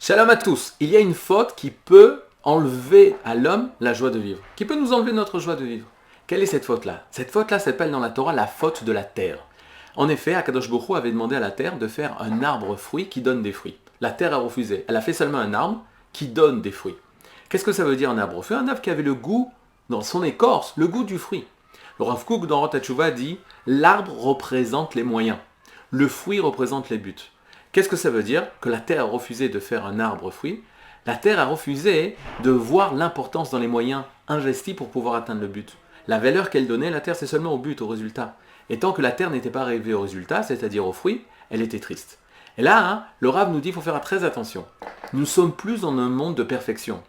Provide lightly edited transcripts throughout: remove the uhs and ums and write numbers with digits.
Shalom à tous. Il y a une faute qui peut enlever à l'homme la joie de vivre, qui peut nous enlever notre joie de vivre. Quelle est cette faute-là? Cette faute-là s'appelle dans la Torah la faute de la terre. En effet, Akadosh Baruch Hu avait demandé à la terre de faire un arbre fruit qui donne des fruits. La terre a refusé. Elle a fait seulement un arbre qui donne des fruits. Qu'est-ce que ça veut dire un arbre fruit? Un arbre qui avait le goût, dans son écorce, le goût du fruit. Le Rav Kook dans Rosh Hashanah dit l'arbre représente les moyens, le fruit représente les buts. Qu'est-ce que ça veut dire? Que la terre a refusé de faire un arbre fruit. La terre a refusé de voir l'importance dans les moyens investis pour pouvoir atteindre le but. La valeur qu'elle donnait, la terre, c'est seulement au but, au résultat. Et tant que la terre n'était pas arrivée au résultat, c'est-à-dire au fruit, elle était triste. Et là, le Rav nous dit qu'il faut faire très attention. Nous ne sommes plus dans un monde de perfection.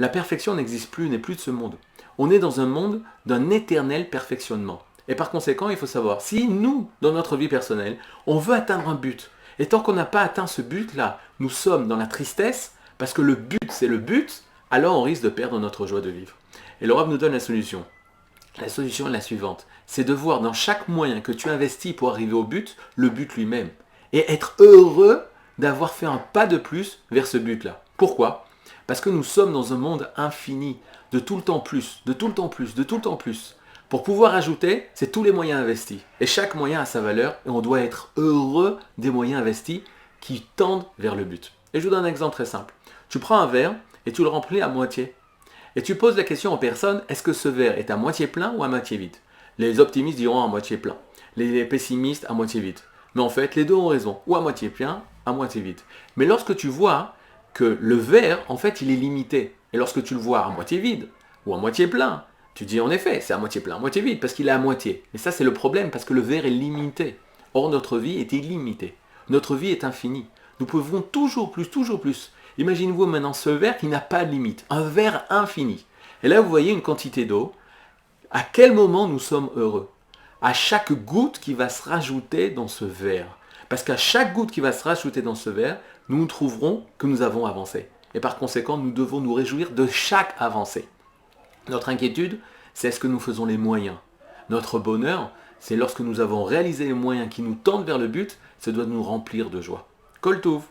La perfection n'existe plus, n'est plus de ce monde. On est dans un monde d'un éternel perfectionnement. Et par conséquent, il faut savoir, si nous, dans notre vie personnelle, on veut atteindre un but, et tant qu'on n'a pas atteint ce but-là, nous sommes dans la tristesse, parce que le but, c'est le but, alors on risque de perdre notre joie de vivre. Et le Rav nous donne la solution. La solution est la suivante, c'est de voir dans chaque moyen que tu investis pour arriver au but, le but lui-même. Et être heureux d'avoir fait un pas de plus vers ce but-là. Pourquoi? Parce que nous sommes dans un monde infini, de tout le temps plus, de tout le temps plus, de tout le temps plus. Pour pouvoir ajouter, c'est tous les moyens investis. Et chaque moyen a sa valeur et on doit être heureux des moyens investis qui tendent vers le but. Et je vous donne un exemple très simple. Tu prends un verre et tu le remplis à moitié. Et tu poses la question aux personnes, est-ce que ce verre est à moitié plein ou à moitié vide? Les optimistes diront à moitié plein. Les pessimistes à moitié vide. Mais en fait, les deux ont raison. Ou à moitié plein, à moitié vide. Mais lorsque tu vois que le verre, en fait, il est limité. Et lorsque tu le vois à moitié vide ou à moitié plein, tu dis en effet, c'est à moitié plein, à moitié vide, parce qu'il est à moitié. Mais ça, c'est le problème, parce que le verre est limité. Or, notre vie est illimitée. Notre vie est infinie. Nous pouvons toujours plus, toujours plus. Imaginez-vous maintenant ce verre qui n'a pas de limite. Un verre infini. Et là, vous voyez une quantité d'eau. À quel moment nous sommes heureux? À chaque goutte qui va se rajouter dans ce verre. Parce qu'à chaque goutte qui va se rajouter dans ce verre, nous trouverons que nous avons avancé. Et par conséquent, nous devons nous réjouir de chaque avancée. Notre inquiétude, c'est est-ce que nous faisons les moyens. Notre bonheur, c'est lorsque nous avons réalisé les moyens qui nous tendent vers le but, ça doit nous remplir de joie. Kol Tov.